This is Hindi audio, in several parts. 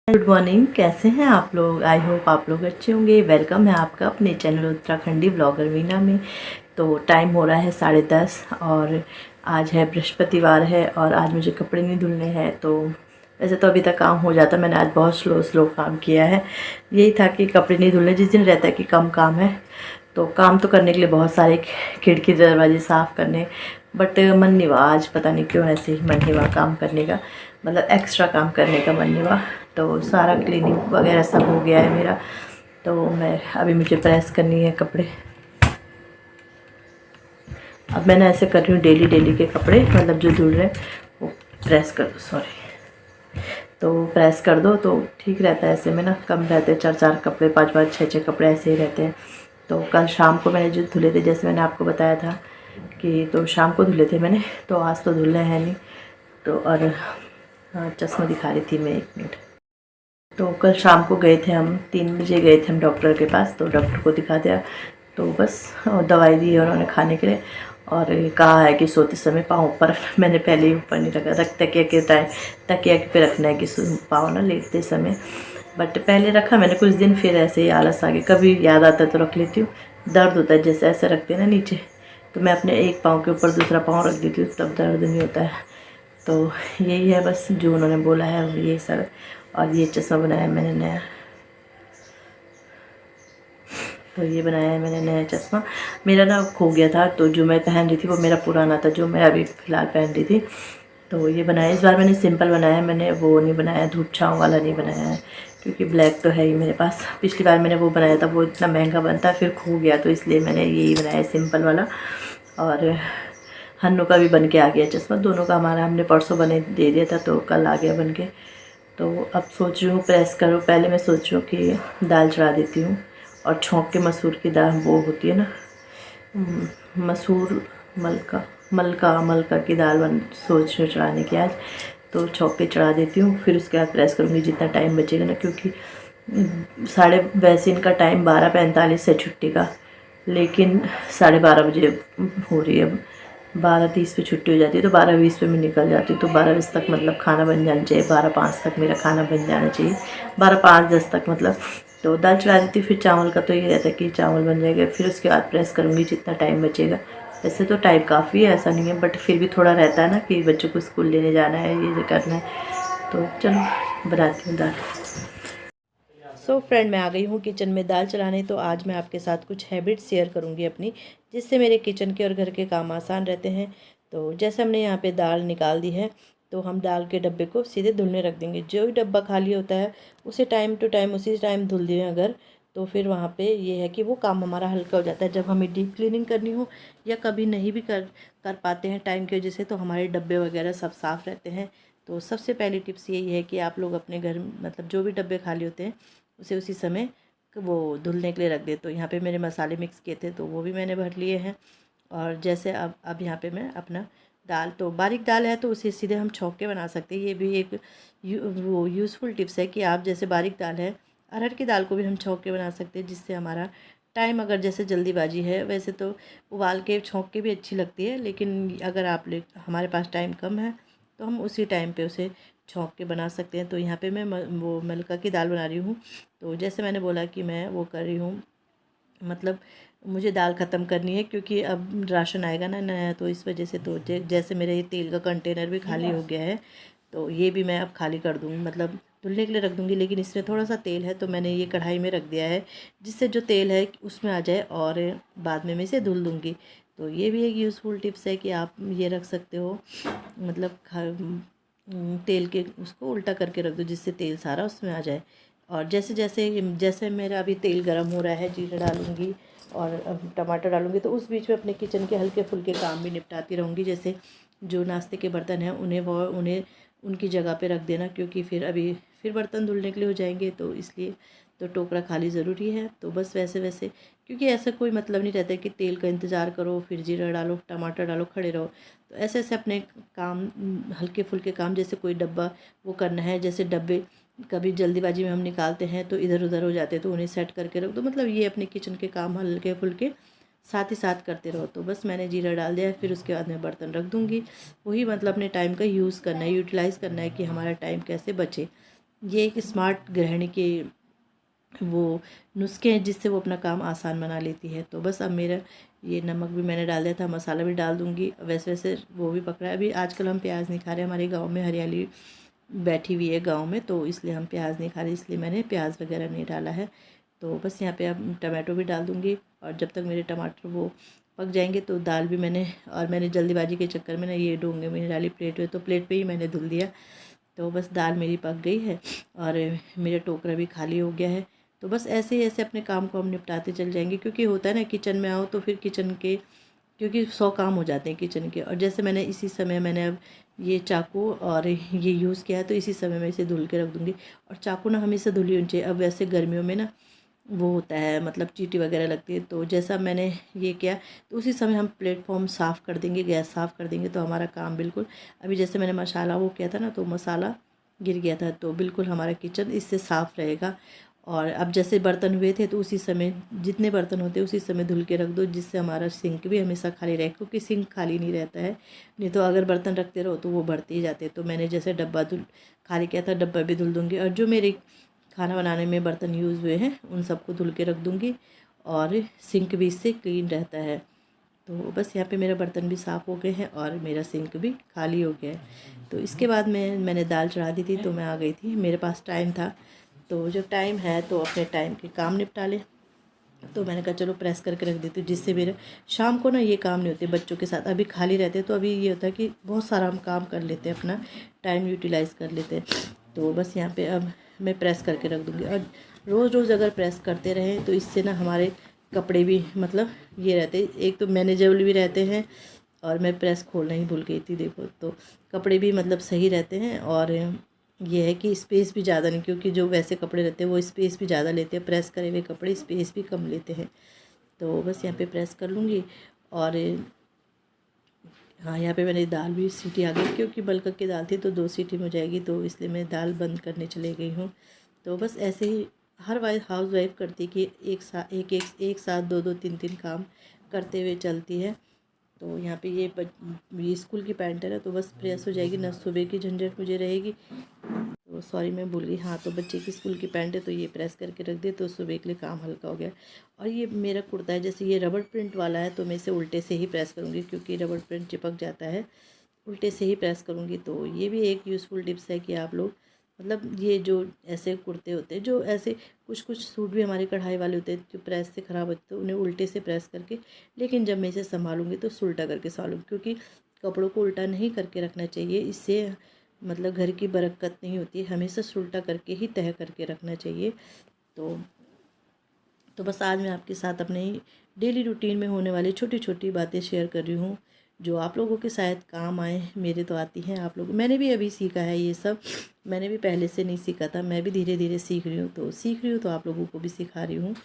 Good morning. कैसे हैं आप लोग? आई होप आप लोग अच्छे होंगे। वेलकम है आपका अपने चैनल उत्तराखंडी ब्लॉगर मीना में। तो टाइम हो रहा है 10:30 और आज है बृहस्पतिवार है और आज मुझे कपड़े नहीं धुलने हैं। तो वैसे तो अभी तक काम हो जाता, मैंने आज बहुत स्लो काम किया है। यही था कि कपड़े नहीं धुलने, जिस दिन रहता है कि कम काम है तो काम तो करने के लिए बहुत सारे, खिड़की दरवाजे साफ़ करने, बट मन नहीं हुआ आज, पता नहीं क्यों ऐसे ही मन नहीं हुआ काम करने का, मतलब एक्स्ट्रा काम करने का मन नहीं हुआ। तो सारा क्लीनिंग वगैरह सब हो गया है मेरा। तो मैं अभी मुझे प्रेस करनी है कपड़े। अब मैंने ऐसे कर रही हूँ, डेली के कपड़े मतलब जो धुल रहे हैं वो प्रेस कर दो, सॉरी, तो प्रेस कर दो तो ठीक रहता है। ऐसे में ना कम रहते हैं, 4 कपड़े, 5 6 कपड़े ऐसे ही रहते हैं। तो कल शाम को मैंने जो धुले थे, जैसे मैंने आपको बताया था कि तो शाम को धुले थे मैंने, तो आज तो धुलने हैं नहीं। तो और चश्मा दिखा रही थी मैं, 1 मिनट। तो कल शाम को गए थे हम, 3 बजे गए थे हम डॉक्टर के पास, तो डॉक्टर को दिखा दिया। तो बस दवाई दी है उन्होंने खाने के लिए और कहा है कि सोते समय पाँव ऊपर मैंने पहले ही ऊपर नहीं रखा, तकिया के टाइम तकिया पे रखना है कि पाँव ना लेटते समय, बट पहले रखा मैंने कुछ दिन, फिर ऐसे ही आलस आ गया, कभी याद आता है तो रख लेती हूँ। दर्द होता है जैसे ऐसे रखते हैं ना नीचे, तो मैं अपने एक पाँव के ऊपर दूसरा पाँव रख देती हूँ, तब दर्द नहीं होता है। तो यही है बस जो उन्होंने बोला है, यही सब। और ये चश्मा बनाया है मैंने नया, तो ये बनाया है मैंने नया चश्मा। मेरा ना खो गया था, तो जो मैं पहन रही थी वो मेरा पुराना था, जो मैं अभी फ़िलहाल पहन रही थी। तो ये बनाया, इस बार मैंने सिंपल बनाया है, मैंने वो नहीं बनाया, धूप छाँव वाला नहीं बनाया है, क्योंकि ब्लैक तो है ही मेरे पास। पिछली बार मैंने वो बनाया था, वो इतना महंगा बनता है, फिर खो गया, तो इसलिए मैंने यही बनाया है सिंपल वाला। और हन्नू का भी बन के आ गया चश्मा, दोनों का हमारा हमने परसों बने दे दिया था, तो कल आ गया बन के। तो अब सोच रही हूँ प्रेस करो, पहले मैं सोच रही हूँ कि दाल चढ़ा देती हूँ और छौंक के मसूर की दाल, वो होती है ना मसूर, मलका मलका मलका की दाल सोच रही हूँ चढ़ाने की आज। तो छौंक के चढ़ा देती हूँ, फिर उसके बाद प्रेस करूँगी जितना टाइम बचेगा ना, क्योंकि साढ़े वैसे इनका टाइम 12:45 है छुट्टी का, लेकिन 12:30 बजे हो रही है। 12:30 पे छुट्टी हो जाती है, तो 12:20 पे मैं निकल जाती हूँ। तो 12 बजे तक मतलब खाना बन जाना चाहिए, 12:05 तक मेरा खाना बन जाना चाहिए, 12:05-10 तक मतलब। तो दाल चढ़ा देती हूँ, फिर चावल का तो ये रहता है कि चावल बन जाएगा, फिर उसके बाद प्रेस करूँगी जितना टाइम बचेगा। वैसे तो टाइम काफ़ी है, ऐसा नहीं है, बट फिर भी थोड़ा रहता है ना कि बच्चों को स्कूल लेने जाना है, ये करना है। तो चलो बनाती हूँ दाल। सो फ्रेंड, मैं आ गई हूँ किचन में दाल चढ़ाने। तो आज मैं आपके साथ कुछ हैबिट शेयर करूँगी अपनी, जिससे मेरे किचन के और घर के काम आसान रहते हैं। तो जैसे हमने यहाँ पे दाल निकाल दी है, तो हम दाल के डब्बे को सीधे धुलने रख देंगे। जो भी डब्बा खाली होता है उसे टाइम टू टाइम उसी टाइम धुल दें अगर, तो फिर वहाँ पे ये है कि वो काम हमारा हल्का हो जाता है। जब हमें डीप क्लीनिंग करनी हो या कभी नहीं भी कर कर पाते हैं टाइम की वजह से, तो हमारे डब्बे वगैरह सब साफ़ रहते हैं। तो सबसे पहली टिप्स यही है कि आप लोग अपने घर मतलब जो भी डब्बे खाली होते हैं उसे उसी समय वो धुलने के लिए रख दे। तो यहाँ पे मेरे मसाले मिक्स किए थे, तो वो भी मैंने भर लिए हैं। और जैसे अब यहाँ पे मैं अपना दाल, तो बारीक दाल है तो उसे सीधे हम छौंक के बना सकते हैं। ये भी एक वो यूज़फुल टिप्स है कि आप जैसे बारीक दाल है, अरहर की दाल को भी हम छौंक के बना सकते हैं, जिससे हमारा टाइम, अगर जैसे जल्दीबाजी है, वैसे तो उबाल के छौंक के भी अच्छी लगती है, लेकिन अगर आप हमारे पास टाइम कम है तो हम उसी टाइम पे उसे छौंक के बना सकते हैं। तो यहाँ पे मैं वो मलका की दाल बना रही हूँ। तो जैसे मैंने बोला कि मैं वो कर रही हूँ, मतलब मुझे दाल ख़त्म करनी है, क्योंकि अब राशन आएगा ना नया, तो इस वजह से। तो जैसे मेरे ये तेल का कंटेनर भी खाली हो गया है, तो ये भी मैं अब खाली कर दूँगी, मतलब धुलने के लिए रख दूँगी। लेकिन इसमें थोड़ा सा तेल है, तो मैंने ये कढ़ाई में रख दिया है, जिससे जो तेल है उसमें आ जाए और बाद में मैं इसे धुल दूँगी। तो ये भी एक यूज़फुल टिप्स है कि आप ये रख सकते हो, मतलब तेल के उसको उल्टा करके रख दो, जिससे तेल सारा उसमें आ जाए। और जैसे जैसे जैसे मेरा अभी तेल गर्म हो रहा है, जीरा डालूँगी और अब टमाटर डालूँगी, तो उस बीच में अपने किचन के हल्के फुल्के काम भी निपटाती रहूँगी। जैसे जो नाश्ते के बर्तन हैं उन्हें उनकी जगह पे रख देना, क्योंकि फिर बर्तन धुलने के लिए हो जाएंगे, तो इसलिए तो टोकरा खाली ज़रूरी है। तो बस वैसे वैसे, क्योंकि ऐसा कोई मतलब नहीं रहता कि तेल का इंतज़ार करो, फिर जीरा डालो, टमाटर डालो, खड़े रहो। तो ऐसे ऐसे अपने काम, हल्के फुल्के काम, जैसे कोई डब्बा वो करना है, जैसे डब्बे कभी जल्दीबाजी में हम निकालते हैं तो इधर उधर हो जाते हैं, तो उन्हें सेट करके रख दो। मतलब ये अपने किचन के काम हल्के फुल्के साथ ही साथ करते रहो। तो बस मैंने जीरा डाल दिया है, फिर उसके बाद मैं बर्तन रख दूँगी। वही मतलब अपने टाइम का यूज़ करना है, यूटिलाइज़ करना है कि हमारा टाइम कैसे बचे। ये एक स्मार्ट गृहिणी के वो नुस्खे हैं जिससे वो अपना काम आसान बना लेती है। तो बस अब मेरा ये नमक भी मैंने डाल दिया था, मसाला भी डाल दूँगी। वैसे वैसे वो भी पक रहा है। अभी आजकल हम प्याज नहीं खा रहे, हमारे गाँव में हरियाली बैठी हुई है गाँव में, तो इसलिए हम प्याज नहीं खा रहे, इसलिए मैंने प्याज वगैरह नहीं डाला है। तो बस यहाँ पे अब टमाटो भी डाल दूँगी, और जब तक मेरे टमाटर वो पक जाएंगे तो दाल भी मैंने जल्दीबाजी के चक्कर में ना ये डोंगे में डाली प्लेट में, तो प्लेट पे ही मैंने धुल दिया। तो बस दाल मेरी पक गई है और मेरा टोकरा भी खाली हो गया है। तो बस ऐसे ही ऐसे अपने काम को हम निपटाते चल जाएंगे, क्योंकि होता है ना किचन में आओ तो फिर किचन के क्योंकि 100 काम हो जाते हैं किचन के। और जैसे मैंने इसी समय मैंने अब ये चाकू और ये यूज़ किया है, तो इसी समय मैं इसे धुल के रख दूँगी। और चाकू ना हमेशा धुली होनी चाहिए। अब वैसे गर्मियों में ना वो होता है, मतलब चींटी वगैरह लगती है, तो जैसा मैंने ये किया तो उसी समय हम प्लेटफॉर्म साफ़ कर देंगे, गैस साफ़ कर देंगे, तो हमारा काम बिल्कुल। अभी जैसे मैंने मसाला वो किया था ना, तो मसाला गिर गया था, तो बिल्कुल हमारा किचन इससे साफ़ रहेगा। और अब जैसे बर्तन हुए थे तो उसी समय जितने बर्तन होते हैं उसी समय धुल के रख दो, जिससे हमारा सिंक भी हमेशा खाली रहे, क्योंकि सिंक खाली नहीं रहता है। नहीं तो अगर बर्तन रखते रहो तो वो बढ़ते ही जाते हैं। तो मैंने जैसे डब्बा खाली किया था, डब्बा भी धुल दूँगी। और जो मेरे खाना बनाने में बर्तन यूज़ हुए हैं उन सबको धुल के रख दूँगी, और सिंक भी इससे क्लीन रहता है। तो बस यहाँ पे मेरा बर्तन भी साफ़ हो गए हैं और मेरा सिंक भी खाली हो गया है। तो इसके बाद मैंने दाल चढ़ा दी थी, तो मैं आ गई थी, मेरे पास टाइम था। तो जब टाइम है तो अपने टाइम के काम निपटा ले। तो मैंने कहा चलो प्रेस करके रख देती हूँ, जिससे मेरे शाम को ना ये काम नहीं होते बच्चों के साथ। अभी खाली रहते तो अभी ये होता है कि बहुत सारा हम काम कर लेते हैं, अपना टाइम यूटिलाइज़ कर लेते हैं। तो बस यहाँ पे अब मैं प्रेस करके रख दूँगी। और रोज़ रोज़ अगर प्रेस करते रहें तो इससे ना हमारे कपड़े भी मतलब ये रहते, एक तो मैनेजेबल भी रहते हैं। और मैं प्रेस खोलना ही भूल गई थी, देखो, तो कपड़े भी मतलब सही रहते हैं। और ये है कि स्पेस भी ज़्यादा नहीं, क्योंकि जो वैसे कपड़े रहते हैं वो स्पेस भी ज़्यादा लेते हैं, प्रेस करे हुए कपड़े स्पेस भी कम लेते हैं। तो बस यहाँ पे प्रेस कर लूँगी। और हाँ, यहाँ पे मैंने दाल भी सीटी आ गई, क्योंकि बल्क की दाल थी तो 2 सीटी में हो जाएगी, तो इसलिए मैं दाल बंद करने चले गई हूँ। तो बस ऐसे ही हर हाउस वाइफ करती कि एक साथ 2-2 3-3 काम करते हुए चलती है। तो यहाँ पे ये स्कूल की पैंट है ना, तो बस प्रेस हो जाएगी ना, सुबह की झंझट मुझे रहेगी। तो सॉरी मैं भूल गई, हाँ, तो बच्चे की स्कूल की पैंट है तो ये प्रेस करके रख दे, तो सुबह के लिए काम हल्का हो गया। और ये मेरा कुर्ता है, जैसे ये रबड़ प्रिंट वाला है, तो मैं इसे उल्टे से ही प्रेस करूँगी, क्योंकि रबड़ प्रिंट चिपक जाता है। उल्टे से ही प्रेस करूँगी। तो ये भी एक यूज़फुल टिप्स है कि आप लोग मतलब ये जो ऐसे कुर्ते होते हैं, जो ऐसे कुछ कुछ सूट भी हमारे कढ़ाई वाले होते हैं जो प्रेस से ख़राब होते हैं, तो उन्हें उल्टे से प्रेस करके, लेकिन जब मैं इसे संभालूंगी तो उल्टा करके संभालूंगी, क्योंकि कपड़ों को उल्टा नहीं करके रखना चाहिए। इससे मतलब घर की बरकत नहीं होती है, हमेशा उल्टा करके ही तह करके रखना चाहिए। तो बस आज मैं आपके साथ अपने डेली रूटीन में होने वाली छोटी छोटी बातें शेयर कर रही हूँ, जो आप लोगों के शायद काम आए। मेरे तो आती हैं, आप लोग, मैंने भी अभी सीखा है ये सब, मैंने भी पहले से नहीं सीखा था, मैं भी धीरे धीरे सीख रही हूँ, तो आप लोगों को भी सिखा रही हूँ।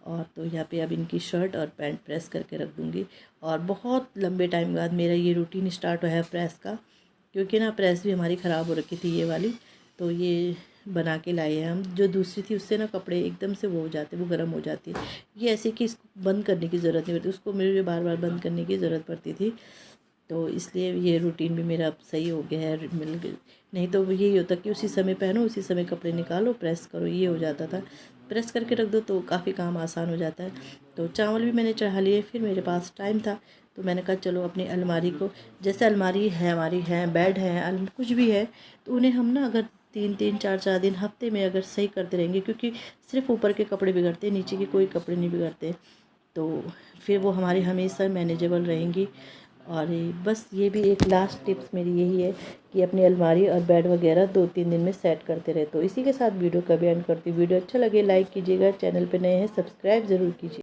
और तो यहाँ पे अब इनकी शर्ट और पैंट प्रेस करके रख दूँगी। और बहुत लंबे टाइम बाद मेरा ये रूटीन स्टार्ट हुआ है प्रेस का, क्योंकि ना प्रेस भी हमारी ख़राब हो रखी थी ये वाली, तो ये बना के लाए हैं हम। जो दूसरी थी उससे ना कपड़े एकदम से वो हो जाते, वो गर्म हो जाती है। ये ऐसे कि इसको बंद करने की ज़रूरत नहीं पड़ती, उसको मुझे बार बार बंद करने की ज़रूरत पड़ती थी। तो इसलिए ये रूटीन भी मेरा अब सही हो गया है, मिल गई। नहीं तो यही होता कि उसी समय पहनो, उसी समय कपड़े निकालो, प्रेस करो, ये हो जाता था। प्रेस करके रख दो तो काफ़ी काम आसान हो जाता है। तो चावल भी मैंने चढ़ा लिए, फिर मेरे पास टाइम था तो मैंने कहा चलो अपनी अलमारी को, जैसे अलमारी है हमारी है, बेड है, कुछ भी है, तो उन्हें हम ना अगर 3-3 4-4 दिन हफ्ते में अगर सही करते रहेंगे, क्योंकि सिर्फ ऊपर के कपड़े बिगड़ते हैं, नीचे के कोई कपड़े नहीं बिगड़ते, तो फिर वो हमारी हमेशा मैनेजेबल रहेंगी। और बस ये भी एक लास्ट टिप्स मेरी यही है कि अपनी अलमारी और बेड वगैरह 2-3 दिन में सेट करते रहे। तो इसी के साथ वीडियो का भी एंड करती हूँ। वीडियो अच्छा लगे लाइक कीजिएगा, चैनल पे नए हैं सब्सक्राइब ज़रूर कीजिए।